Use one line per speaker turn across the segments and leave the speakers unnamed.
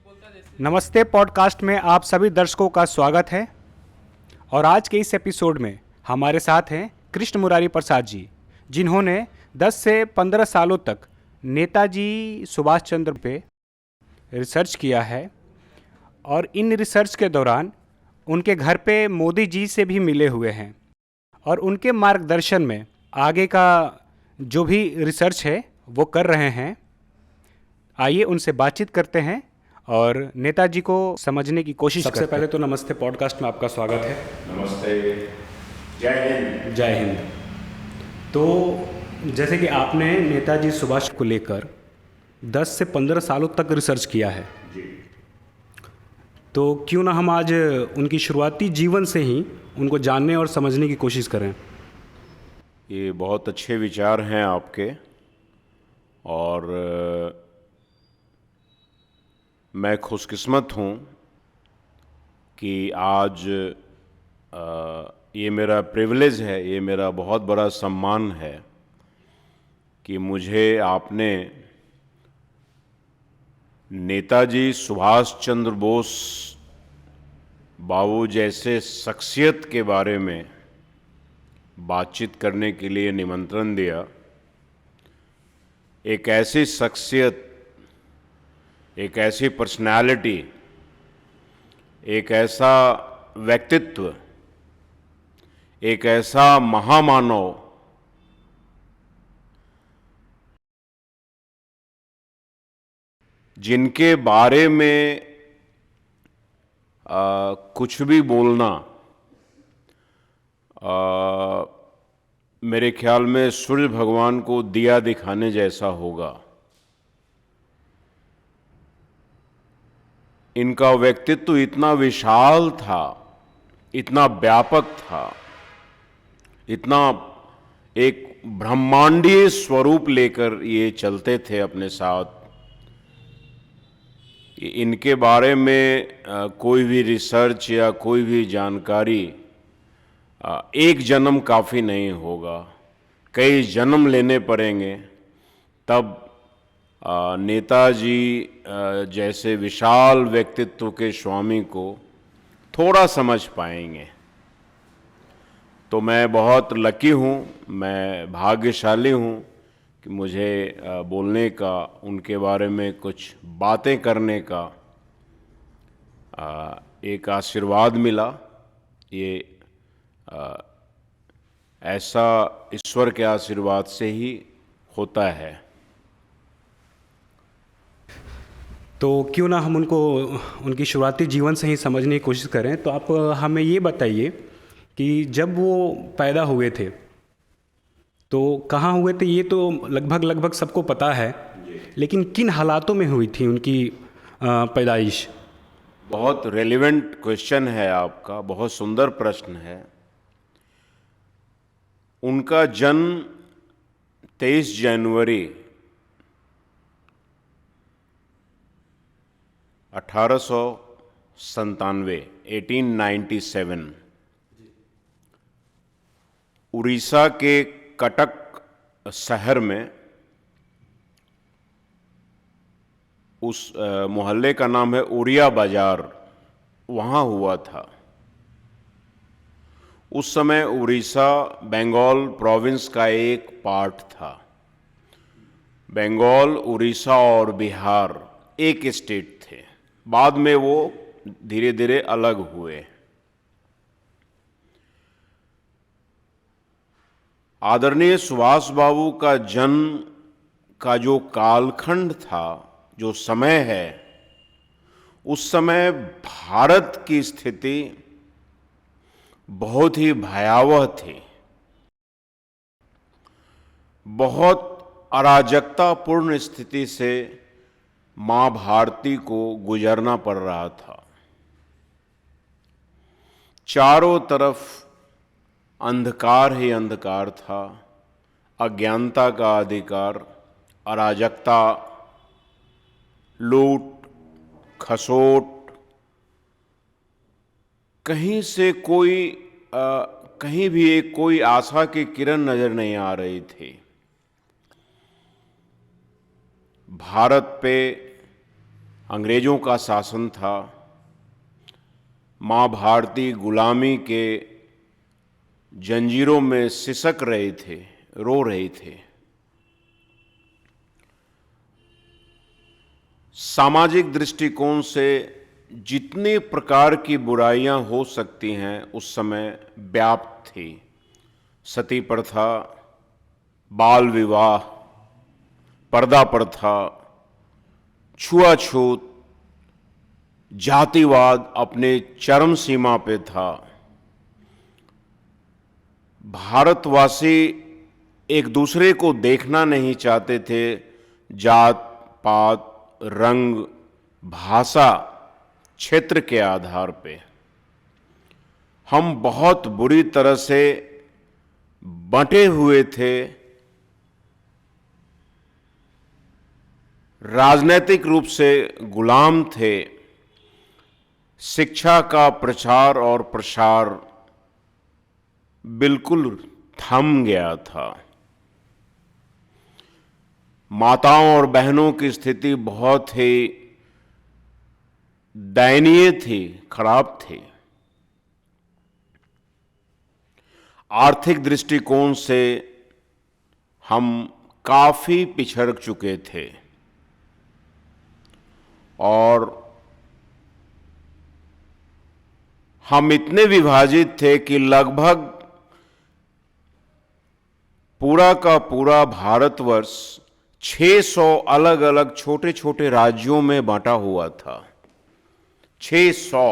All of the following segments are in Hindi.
नमस्ते पॉडकास्ट में आप सभी दर्शकों का स्वागत है। और आज के इस एपिसोड में हमारे साथ हैं कृष्ण मुरारी प्रसाद जी, जिन्होंने 10 से 15 सालों तक नेताजी सुभाष चंद्र पे रिसर्च किया है। और इन रिसर्च के दौरान उनके घर पे मोदी जी से भी मिले हुए हैं और उनके मार्गदर्शन में आगे का जो भी रिसर्च है वो कर रहे हैं। आइए उनसे बातचीत करते हैं और नेताजी को समझने की कोशिश करते हैं। सबसे पहले तो नमस्ते, पॉडकास्ट में आपका स्वागत है।
नमस्ते, जय हिंद।
जय हिंद। तो जैसे कि आपने नेताजी सुभाष को लेकर 10 से 15 सालों तक रिसर्च किया है,
जी।
तो क्यों ना हम आज उनकी शुरुआती जीवन से ही उनको जानने और समझने की कोशिश करें।
ये बहुत अच्छे विचार हैं आपके, और मैं खुशकिस्मत हूँ कि आज ये मेरा प्रिविलेज है, ये मेरा बहुत बड़ा सम्मान है कि मुझे आपने नेताजी सुभाष चंद्र बोस बाबू जैसे शख्सियत के बारे में बातचीत करने के लिए निमंत्रण दिया। एक ऐसी शख्सियत, एक ऐसी पर्सनालिटी, एक ऐसा व्यक्तित्व, एक ऐसा महामानव जिनके बारे में कुछ भी बोलना मेरे ख्याल में सूर्य भगवान को दिया दिखाने जैसा होगा। इनका व्यक्तित्व इतना विशाल था, इतना व्यापक था, इतना एक ब्रह्मांडीय स्वरूप लेकर ये चलते थे अपने साथ। इनके बारे में कोई भी रिसर्च या कोई भी जानकारी एक जन्म काफ़ी नहीं होगा, कई जन्म लेने पड़ेंगे, तब नेताजी जैसे विशाल व्यक्तित्व के स्वामी को थोड़ा समझ पाएंगे। तो मैं बहुत लकी हूँ, मैं भाग्यशाली हूँ कि मुझे बोलने का, उनके बारे में कुछ बातें करने का एक आशीर्वाद मिला। ये ऐसा ईश्वर के आशीर्वाद से ही होता है।
तो क्यों ना हम उनको उनकी शुरुआती जीवन से ही समझने की कोशिश करें। तो आप हमें ये बताइए कि जब वो पैदा हुए थे तो कहाँ हुए थे। ये तो लगभग सबको पता है, लेकिन किन हालातों में हुई थी उनकी पैदाइश।
बहुत रेलिवेंट क्वेश्चन है आपका, बहुत सुंदर प्रश्न है। उनका जन्म 23 जनवरी 1897 1897 उड़ीसा के कटक शहर में, उस मोहल्ले का नाम है उड़िया बाजार, वहाँ हुआ था। उस समय उड़ीसा बंगाल प्रोविंस का एक पार्ट था। बंगाल, उड़ीसा और बिहार एक स्टेट थे। बाद में वो धीरे धीरे अलग हुए। आदरणीय सुभाष बाबू का जन्म का जो कालखंड था, जो समय है, उस समय भारत की स्थिति बहुत ही भयावह थी। बहुत अराजकतापूर्ण स्थिति से मां भारती को गुजरना पड़ रहा था। चारों तरफ अंधकार ही अंधकार था, अज्ञानता का अधिकार, अराजकता, लूट खसोट, कहीं से कहीं भी कोई आशा की किरण नजर नहीं आ रही थी। भारत पे अंग्रेजों का शासन था। माँ भारती गुलामी के जंजीरों में सिसक रहे थे, रो रहे थे। सामाजिक दृष्टिकोण से जितने प्रकार की बुराइयां हो सकती हैं उस समय व्याप्त थी। सती प्रथा, बाल विवाह, पर्दा प्रथा, छुआछूत, जातिवाद अपने चरम सीमा पे था। भारतवासी एक दूसरे को देखना नहीं चाहते थे। जात पात, रंग, भाषा, क्षेत्र के आधार पे हम बहुत बुरी तरह से बंटे हुए थे। राजनैतिक रूप से गुलाम थे। शिक्षा का प्रचार और प्रसार बिल्कुल थम गया था। माताओं और बहनों की स्थिति बहुत ही दयनीय थी, खराब थी। आर्थिक दृष्टिकोण से हम काफी पिछड़ चुके थे और हम इतने विभाजित थे कि लगभग पूरा का पूरा भारतवर्ष 600 अलग अलग छोटे छोटे राज्यों में बांटा हुआ था। 600।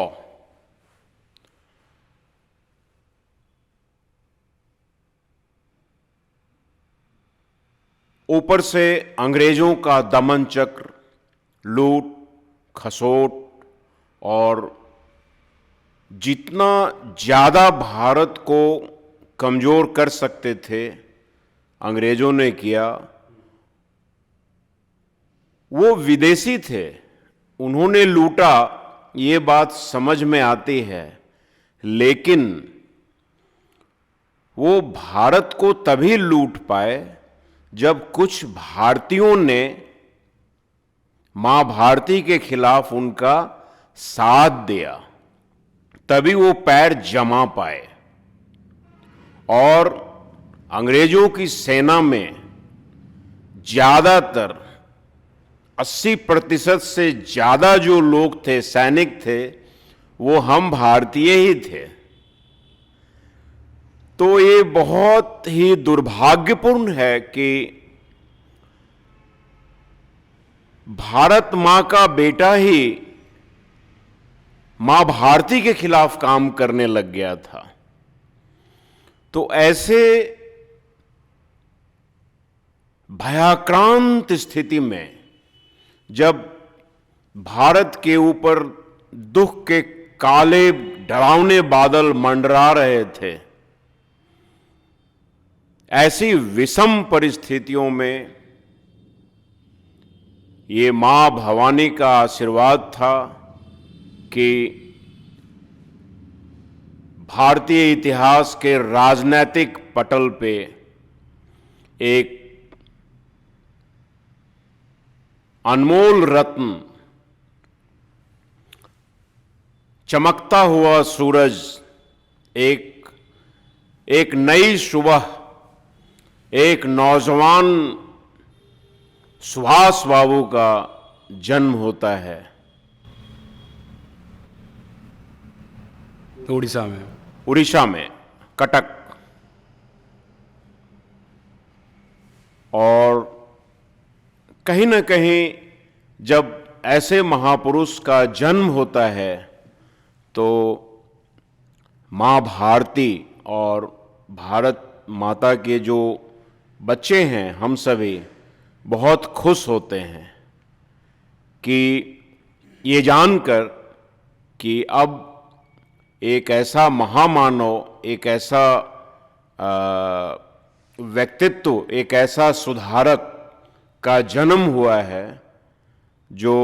ऊपर से अंग्रेजों का दमन चक्र, लूट खसोट और जितना ज्यादा भारत को कमजोर कर सकते थे अंग्रेजों ने किया। वो विदेशी थे, उन्होंने लूटा, ये बात समझ में आती है, लेकिन वो भारत को तभी लूट पाए जब कुछ भारतीयों ने मां भारती के खिलाफ उनका साथ दिया, तभी वो पैर जमा पाए। और अंग्रेजों की सेना में ज्यादातर 80% से ज्यादा जो लोग थे, सैनिक थे, वो हम भारतीय ही थे। तो ये बहुत ही दुर्भाग्यपूर्ण है कि भारत मां का बेटा ही मां भारती के खिलाफ काम करने लग गया था। तो ऐसे भयाक्रांत स्थिति में जब भारत के ऊपर दुख के काले डरावने बादल मंडरा रहे थे, ऐसी विषम परिस्थितियों में ये मां भवानी का आशीर्वाद था कि भारतीय इतिहास के राजनैतिक पटल पे एक अनमोल रत्न, चमकता हुआ सूरज, एक नई सुबह, एक नौजवान सुभाष बाबू का जन्म होता है। उड़ीसा में कटक। और कहीं न कहीं जब ऐसे महापुरुष का जन्म होता है तो मां भारती और भारत माता के जो बच्चे हैं, हम सभी बहुत खुश होते हैं कि ये जानकर कि अब एक ऐसा महामानव, एक ऐसा व्यक्तित्व, एक ऐसा सुधारक का जन्म हुआ है जो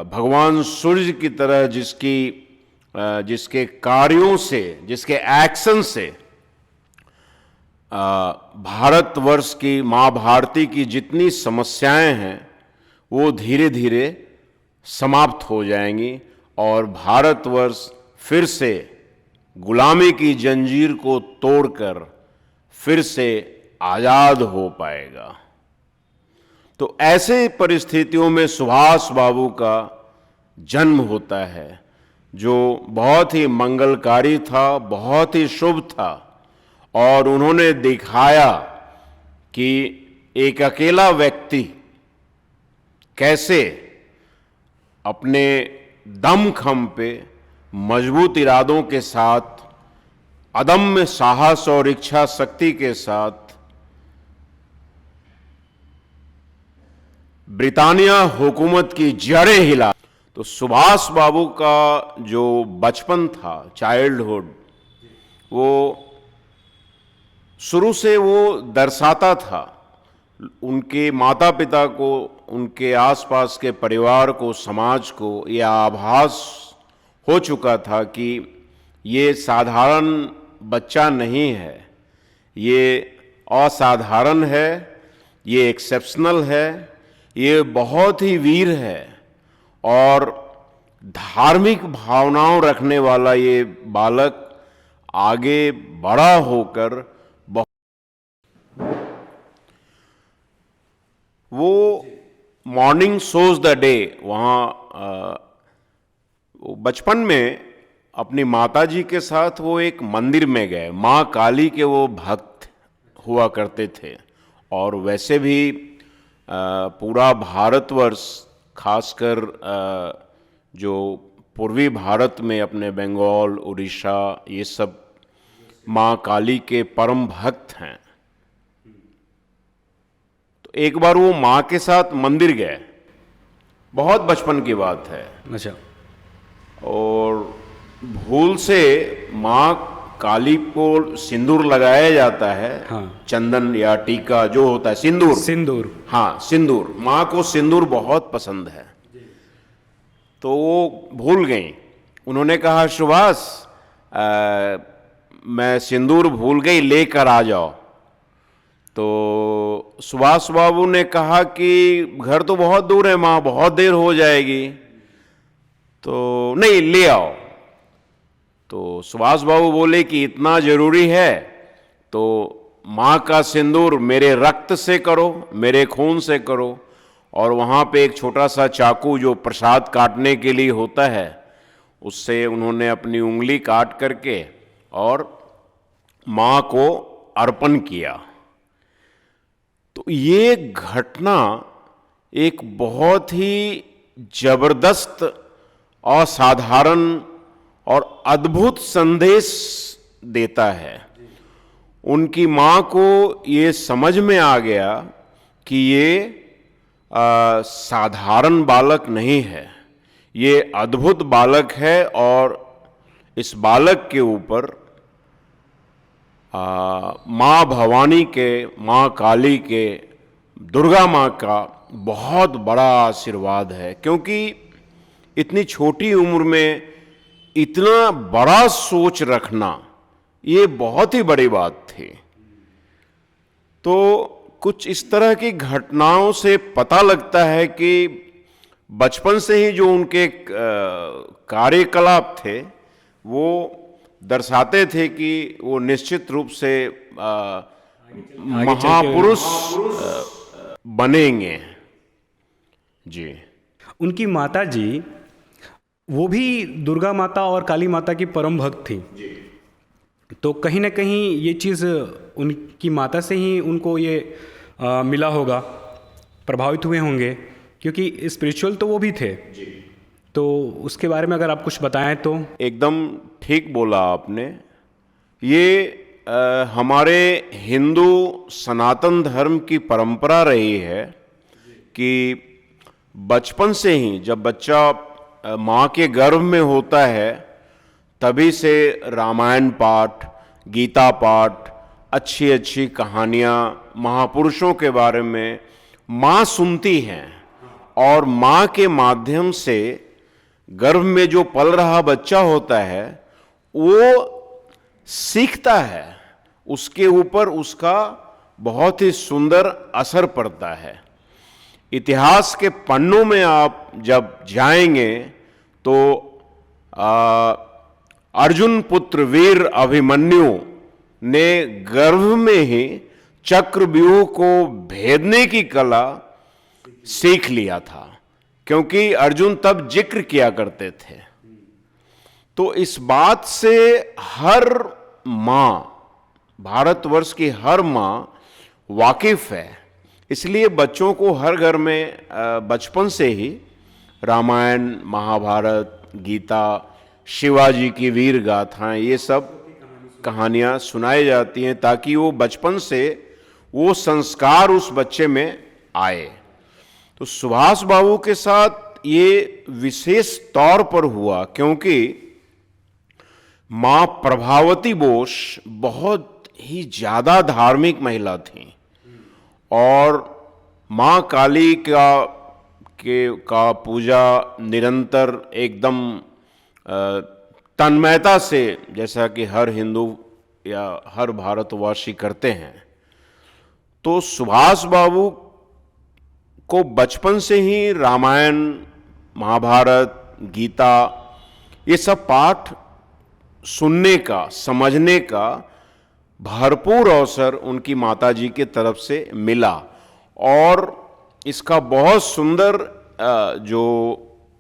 भगवान सूर्य की तरह जिसके कार्यों से, जिसके एक्शन से भारतवर्ष की मां भारती की जितनी समस्याएं हैं वो धीरे धीरे समाप्त हो जाएंगी और भारतवर्ष फिर से गुलामी की जंजीर को तोड़कर फिर से आजाद हो पाएगा। तो ऐसे परिस्थितियों में सुभाष बाबू का जन्म होता है, जो बहुत ही मंगलकारी था, बहुत ही शुभ था, और उन्होंने दिखाया कि एक अकेला व्यक्ति कैसे अपने दमखम पे मजबूत इरादों के साथ, अदम्य साहस और इच्छा शक्ति के साथ ब्रिटानिया हुकूमत की जड़ें हिला। तो सुभाष बाबू का जो बचपन था, चाइल्डहुड, वो शुरू से वो दर्शाता था उनके माता पिता को, उनके आसपास के परिवार को, समाज को यह आभास हो चुका था कि ये साधारण बच्चा नहीं है, ये असाधारण है, ये एक्सेप्शनल है, ये बहुत ही वीर है और धार्मिक भावनाओं रखने वाला ये बालक आगे बड़ा होकर वो मॉर्निंग सोज द डे, वहाँ बचपन में अपनी माताजी के साथ वो एक मंदिर में गए। माँ काली के वो भक्त हुआ करते थे और वैसे भी पूरा भारतवर्ष, खासकर जो पूर्वी भारत में अपने बंगाल, उड़ीसा, ये सब माँ काली के परम भक्त हैं। तो एक बार वो माँ के साथ मंदिर गए, बहुत बचपन की बात है।
अच्छा।
और भूल से माँ काली को सिंदूर लगाया जाता है।
हाँ।
चंदन या टीका जो होता है, सिंदूर। हाँ, सिंदूर। माँ को सिंदूर बहुत पसंद है, तो वो भूल गई। उन्होंने कहा, सुभाष, मैं सिंदूर भूल गई, लेकर आ जाओ। तो सुभाष बाबू ने कहा कि घर तो बहुत दूर है माँ, बहुत देर हो जाएगी, तो नहीं, ले आओ। तो सुभाष बाबू बोले कि इतना जरूरी है तो माँ का सिंदूर मेरे रक्त से करो, मेरे खून से करो। और वहाँ पे एक छोटा सा चाकू जो प्रसाद काटने के लिए होता है, उससे उन्होंने अपनी उंगली काट करके और माँ को अर्पण किया। तो ये घटना एक बहुत ही जबरदस्त, असाधारण और अद्भुत संदेश देता है। उनकी माँ को ये समझ में आ गया कि ये साधारण बालक नहीं है, ये अद्भुत बालक है और इस बालक के ऊपर माँ भवानी के, माँ काली के, दुर्गा माँ का बहुत बड़ा आशीर्वाद है। क्योंकि इतनी छोटी उम्र में इतना बड़ा सोच रखना, ये बहुत ही बड़ी बात थी। तो कुछ इस तरह की घटनाओं से पता लगता है कि बचपन से ही जो उनके कार्यकलाप थे वो दर्शाते थे कि वो निश्चित रूप से महापुरुष बनेंगे। जी।
उनकी माता जी वो भी दुर्गा माता और काली माता की परम भक्त थी। तो कहीं ना कहीं ये चीज़ उनकी माता से ही उनको ये मिला होगा, प्रभावित हुए होंगे, क्योंकि स्पिरिचुअल तो वो भी थे। तो उसके बारे में अगर आप कुछ बताएं तो।
एकदम ठीक बोला आपने। ये हमारे हिंदू सनातन धर्म की परंपरा रही है कि बचपन से ही जब बच्चा माँ के गर्भ में होता है तभी से रामायण पाठ, गीता पाठ, अच्छी अच्छी कहानियाँ, महापुरुषों के बारे में माँ सुनती हैं और माँ के माध्यम से गर्भ में जो पल रहा बच्चा होता है वो सीखता है, उसके ऊपर उसका बहुत ही सुंदर असर पड़ता है। इतिहास के पन्नों में आप जब जाएंगे तो अर्जुन पुत्र वीर अभिमन्यु ने गर्भ में ही चक्रव्यूह को भेदने की कला सीख लिया था, क्योंकि अर्जुन तब जिक्र किया करते थे। तो इस बात से हर मां, भारतवर्ष की हर मां वाकिफ है। इसलिए बच्चों को हर घर में बचपन से ही रामायण, महाभारत, गीता, शिवाजी की वीर गाथाएं, ये सब कहानियां सुनाई जाती हैं, ताकि वो बचपन से वो संस्कार उस बच्चे में आए। तो सुभाष बाबू के साथ ये विशेष तौर पर हुआ, क्योंकि मां प्रभावती बोस बहुत ही ज्यादा धार्मिक महिला थी और मां काली का पूजा निरंतर एकदम तन्मयता से, जैसा कि हर हिंदू या हर भारतवासी करते हैं। तो सुभाष बाबू को बचपन से ही रामायण, महाभारत, गीता, ये सब पाठ सुनने का, समझने का भरपूर अवसर उनकी माताजी के तरफ से मिला। और इसका बहुत सुंदर जो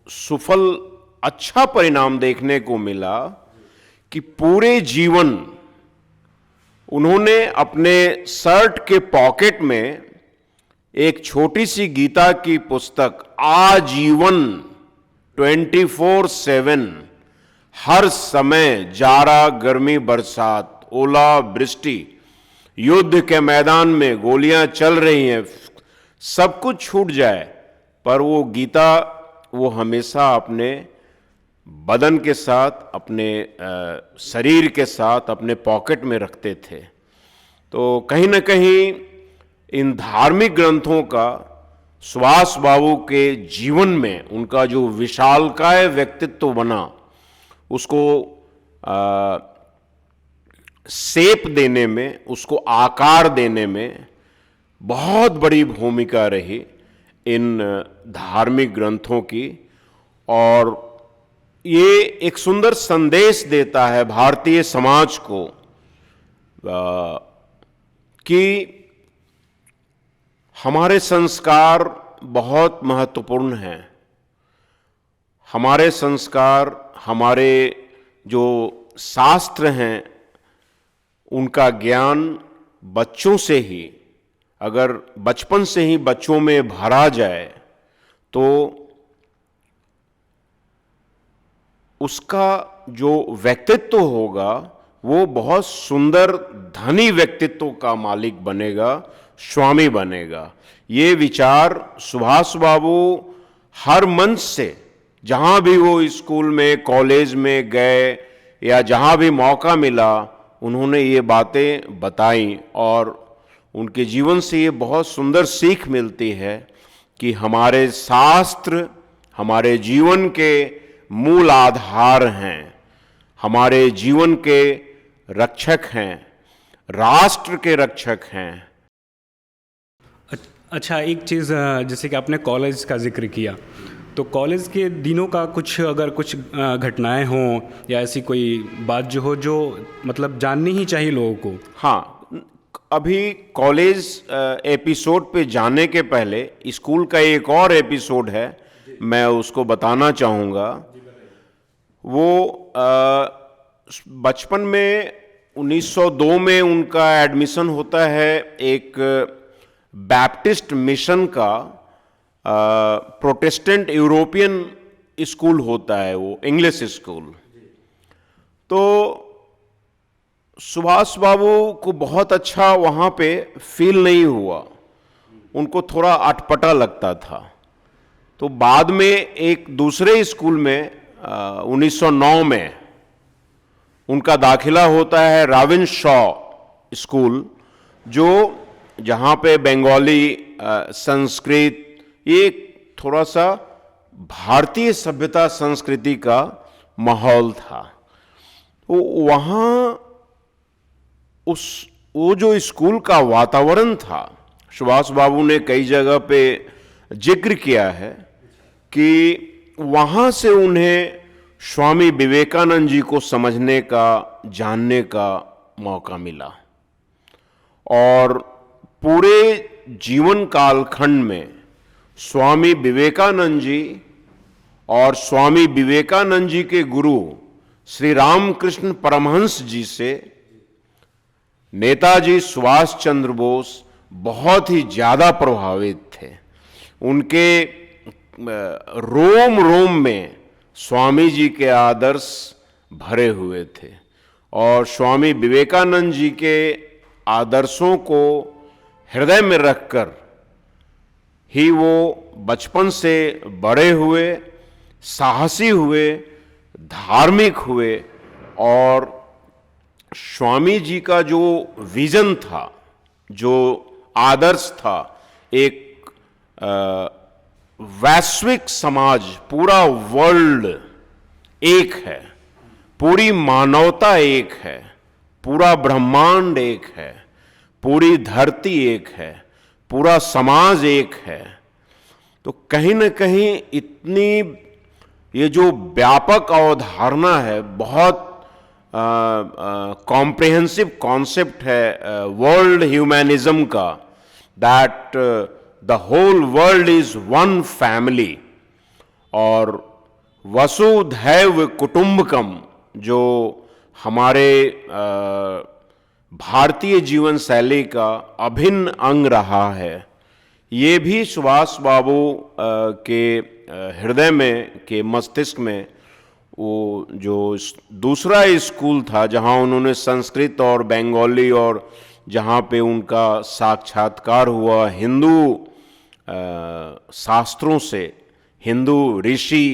सुफल, अच्छा परिणाम देखने को मिला कि पूरे जीवन उन्होंने अपने शर्ट के पॉकेट में एक छोटी सी गीता की पुस्तक आजीवन 24/7, हर समय, जाड़ा, गर्मी, बरसात, ओला, वृष्टि, युद्ध के मैदान में गोलियां चल रही हैं, सब कुछ छूट जाए, पर वो गीता वो हमेशा अपने बदन के साथ, अपने शरीर के साथ, अपने पॉकेट में रखते थे। तो कहीं ना कहीं इन धार्मिक ग्रंथों का सुभाष बाबू के जीवन में उनका जो विशालकाय व्यक्तित्व बना, उसको शेप देने में, उसको आकार देने में बहुत बड़ी भूमिका रही इन धार्मिक ग्रंथों की। और ये एक सुंदर संदेश देता है भारतीय समाज को कि हमारे संस्कार बहुत महत्वपूर्ण हैं। हमारे संस्कार, हमारे जो शास्त्र हैं, उनका ज्ञान बच्चों से ही, अगर बचपन से ही बच्चों में भरा जाए तो उसका जो व्यक्तित्व होगा वो बहुत सुंदर धनी व्यक्तित्व का मालिक बनेगा, स्वामी बनेगा। ये विचार सुभाष बाबू हर मंच से, जहाँ भी वो स्कूल में, कॉलेज में गए या जहाँ भी मौका मिला, उन्होंने ये बातें बताई। और उनके जीवन से ये बहुत सुंदर सीख मिलती है कि हमारे शास्त्र हमारे जीवन के मूल आधार हैं, हमारे जीवन के रक्षक हैं, राष्ट्र के रक्षक हैं।
अच्छा, एक चीज़, जैसे कि आपने कॉलेज का जिक्र किया, तो कॉलेज के दिनों का कुछ घटनाएं हों या ऐसी कोई बात जो हो, जो मतलब जाननी ही चाहिए लोगों को।
हाँ, अभी कॉलेज एपिसोड पे जाने के पहले स्कूल का एक और एपिसोड है, मैं उसको बताना चाहूँगा। वो बचपन में 1902 में उनका एडमिशन होता है एक बैप्टिस्ट मिशन का, प्रोटेस्टेंट यूरोपियन स्कूल होता है, वो इंग्लिश स्कूल। तो सुभाष बाबू को बहुत अच्छा वहाँ पे फील नहीं हुआ, उनको थोड़ा अटपटा लगता था। तो बाद में एक दूसरे स्कूल में 1909 में उनका दाखिला होता है, राविन शॉ स्कूल, जो जहाँ पे बंगाली, संस्कृत, ये थोड़ा सा भारतीय सभ्यता संस्कृति का माहौल था। तो वहाँ वो जो स्कूल का वातावरण था, सुभाष बाबू ने कई जगह पे जिक्र किया है कि वहाँ से उन्हें स्वामी विवेकानंद जी को समझने का, जानने का मौका मिला। और पूरे जीवन कालखंड में स्वामी विवेकानंद जी और स्वामी विवेकानंद जी के गुरु श्री रामकृष्ण परमहंस जी से नेताजी सुभाष चंद्र बोस बहुत ही ज्यादा प्रभावित थे। उनके रोम रोम में स्वामी जी के आदर्श भरे हुए थे और स्वामी विवेकानंद जी के आदर्शों को हृदय में रखकर ही वो बचपन से बड़े हुए, साहसी हुए, धार्मिक हुए और स्वामी जी का जो विजन था, जो आदर्श था, एक वैश्विक समाज, पूरा वर्ल्ड एक है, पूरी मानवता एक है, पूरा ब्रह्मांड एक है, पूरी धरती एक है, पूरा समाज एक है। तो कहीं न कहीं इतनी ये जो व्यापक अवधारणा है, बहुत कॉम्प्रिहेंसिव कॉन्सेप्ट है वर्ल्ड ह्यूमैनिज्म का, that the whole world is one family, और वसुधैव कुटुंबकम जो हमारे भारतीय जीवन शैली का अभिन्न अंग रहा है, ये भी सुभाष बाबू के हृदय में, के मस्तिष्क में, वो जो दूसरा स्कूल था जहाँ उन्होंने संस्कृत और बंगाली और जहाँ पे उनका साक्षात्कार हुआ हिंदू शास्त्रों से, हिंदू ऋषि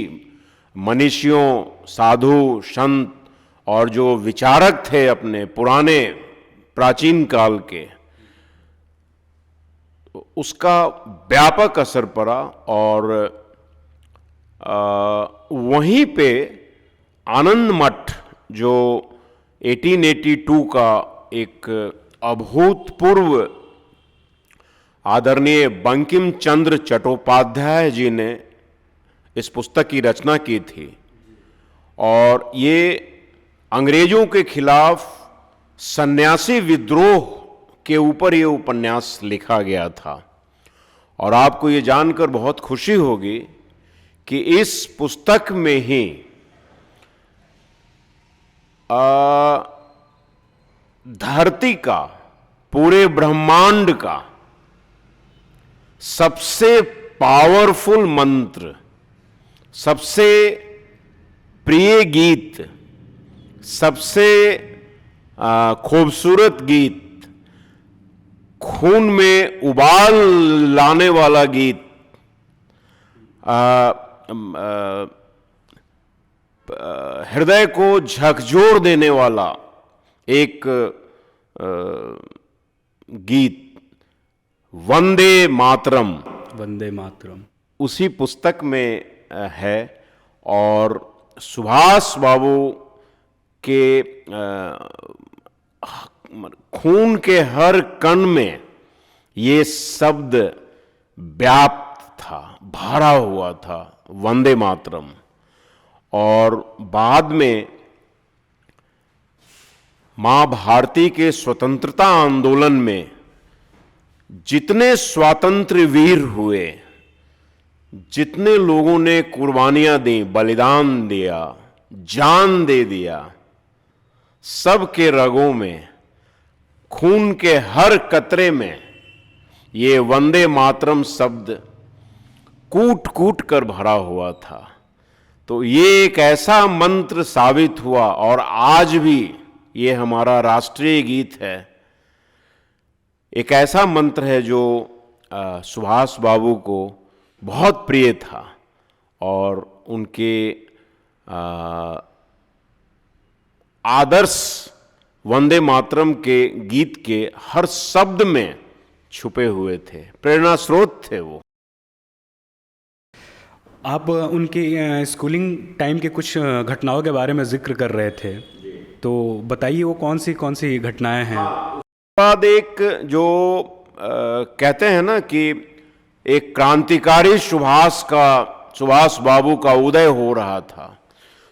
मनीषियों, साधु संत और जो विचारक थे अपने पुराने प्राचीन काल के, उसका व्यापक असर पड़ा। और वहीं पे आनंद मठ जो 1882 का एक अभूतपूर्व आदरणीय बंकिम चंद्र चट्टोपाध्याय जी ने इस पुस्तक की रचना की थी, और ये अंग्रेजों के खिलाफ सन्यासी विद्रोह के ऊपर ये उपन्यास लिखा गया था। और आपको ये जानकर बहुत खुशी होगी कि इस पुस्तक में ही धरती का, पूरे ब्रह्मांड का सबसे पावरफुल मंत्र, सबसे प्रिय गीत, सबसे खूबसूरत गीत, खून में उबाल लाने वाला गीत, हृदय को झकझोर देने वाला एक गीत, वंदे मातरम,
वंदे मातरम,
उसी पुस्तक में है। और सुभाष बाबू के खून के हर कण में ये शब्द व्याप्त था, भरा हुआ था, वंदे मातरम। और बाद में मां भारती के स्वतंत्रता आंदोलन में जितने स्वातंत्र्य वीर हुए, जितने लोगों ने कुर्बानियां दी, बलिदान दिया, जान दे दिया, सबके रगों में, खून के हर कतरे में ये वंदे मातरम शब्द कूट कूट कर भरा हुआ था। तो ये एक ऐसा मंत्र साबित हुआ, और आज भी ये हमारा राष्ट्रीय गीत है, एक ऐसा मंत्र है जो सुभाष बाबू को बहुत प्रिय था। और उनके आदर्श वंदे मातरम के गीत के हर शब्द में छुपे हुए थे, प्रेरणा स्रोत थे वो।
आप उनकी स्कूलिंग टाइम के कुछ घटनाओं के बारे में जिक्र कर रहे थे, तो बताइए वो कौन सी घटनाएं हैं।
बाद एक जो कहते हैं ना कि एक क्रांतिकारी सुभाष बाबू का उदय हो रहा था।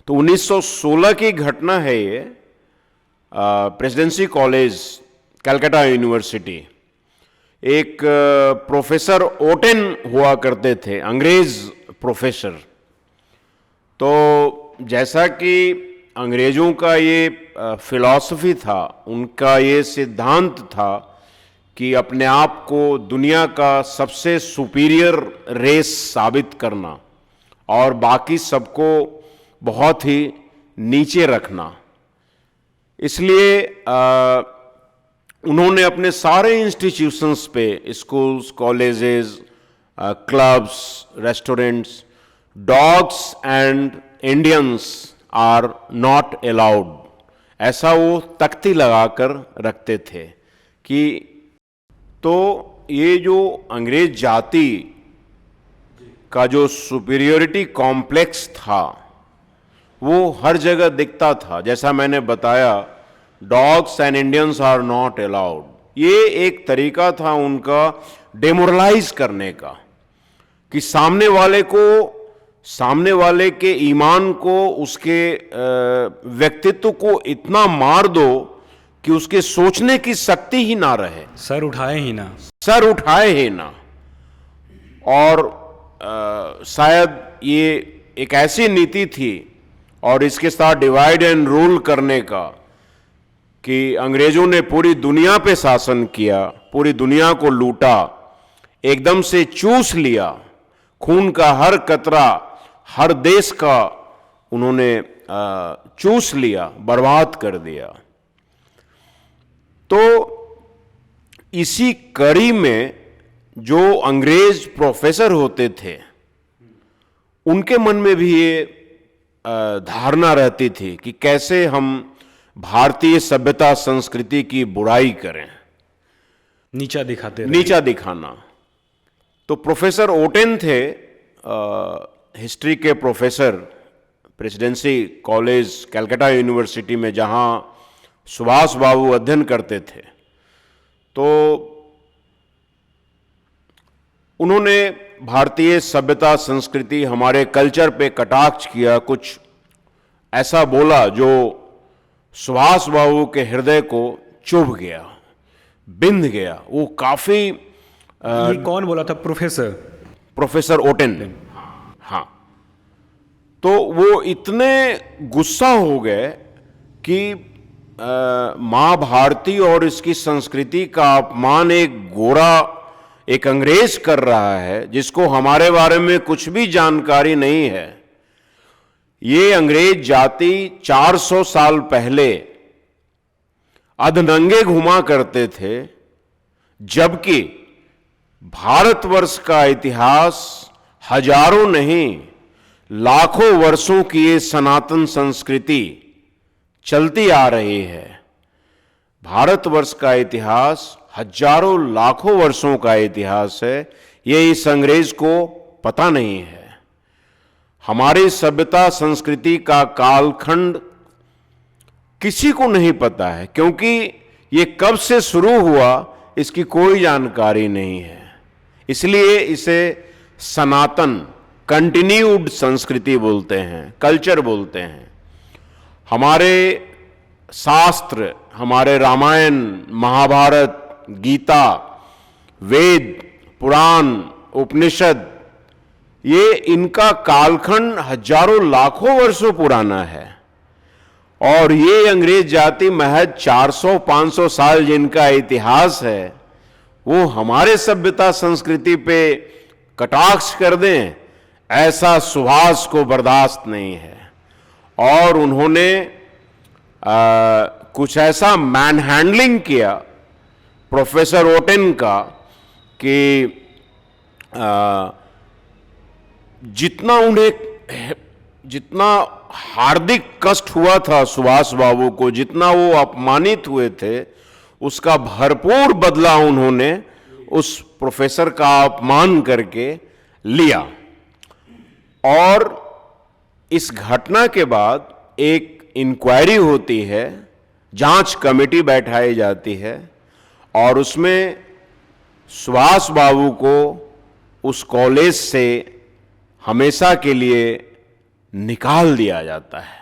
तो 1916 की घटना है ये। प्रेसिडेंसी कॉलेज कलकत्ता यूनिवर्सिटी, एक प्रोफेसर ओटेन हुआ करते थे, अंग्रेज प्रोफेसर। तो जैसा कि अंग्रेजों का ये फिलॉसफी था, उनका ये सिद्धांत था कि अपने आप को दुनिया का सबसे सुपीरियर रेस साबित करना और बाकी सबको बहुत ही नीचे रखना। इसलिए उन्होंने अपने सारे इंस्टीट्यूशंस पे, schools, colleges, clubs, restaurants, dogs and Indians are not allowed, ऐसा वो तख्ती लगाकर रखते थे। कि तो ये जो अंग्रेज जाति का जो सुपीरियोरिटी कॉम्प्लेक्स था वो हर जगह दिखता था। जैसा मैंने बताया, dogs and Indians are not allowed, ये एक तरीका था उनका डेमोरलाइज करने का, कि सामने वाले के ईमान को, उसके व्यक्तित्व को इतना मार दो कि उसके सोचने की शक्ति ही ना रहे,
सर उठाए ही ना। और शायद ये एक ऐसी नीति थी और इसके साथ डिवाइड एंड रूल करने का, कि अंग्रेजों ने पूरी दुनिया पे शासन किया, पूरी दुनिया को लूटा, एकदम से चूस लिया, खून का हर कतरा हर देश का उन्होंने चूस लिया, बर्बाद कर दिया। तो इसी कड़ी में जो अंग्रेज प्रोफेसर होते थे, उनके मन में भी ये धारणा रहती थी कि कैसे हम भारतीय सभ्यता संस्कृति की बुराई करें, नीचा दिखाना। तो प्रोफेसर ओटेन थे, हिस्ट्री के professor, presidency college Calcutta university में, जहां सुभाष बाबू अध्ययन करते थे। तो उन्होंने भारतीय सभ्यता संस्कृति, हमारे कल्चर पे कटाक्ष किया, कुछ ऐसा बोला जो सुभाष बाबू के हृदय को चुभ गया, बिंध गया। वो काफी ये कौन बोला था?
प्रोफेसर ओटेन। हाँ। तो वो इतने गुस्सा हो गए कि मां भारती और इसकी संस्कृति का अपमान एक गोरा, एक अंग्रेज कर रहा है, जिसको हमारे बारे में कुछ भी जानकारी नहीं है। ये अंग्रेज जाति 400 साल पहले अधनंगे घुमा करते थे, जबकि भारतवर्ष का इतिहास हजारों नहीं लाखों वर्षों की ये सनातन संस्कृति चलती आ रही है। भारतवर्ष का इतिहास हजारों लाखों वर्षों का इतिहास है, ये इस अंग्रेज को पता नहीं है। हमारी सभ्यता संस्कृति का कालखंड किसी को नहीं पता है, क्योंकि ये कब से शुरू हुआ इसकी कोई जानकारी नहीं है। इसलिए इसे सनातन, कंटिन्यूड संस्कृति बोलते हैं, कल्चर बोलते हैं। हमारे शास्त्र, हमारे रामायण, महाभारत, गीता, वेद, पुराण, उपनिषद, ये इनका कालखंड हजारों लाखों वर्षों पुराना है। और ये अंग्रेज जाति महज 400-500 साल जिनका इतिहास है, वो हमारे सभ्यता संस्कृति पे कटाक्ष कर दें, ऐसा सुभाष को बर्दाश्त नहीं है। और उन्होंने कुछ ऐसा मैन हैंडलिंग किया प्रोफेसर ओटेन का कि जितना हार्दिक कष्ट हुआ था सुभाष बाबू को, जितना वो अपमानित हुए थे, उसका भरपूर बदला उन्होंने उस प्रोफेसर का अपमान करके लिया। और इस घटना के बाद एक इंक्वायरी होती है, जांच कमेटी बैठाई जाती है, और उसमें सुभाष बाबू को उस कॉलेज से हमेशा के लिए निकाल दिया जाता है।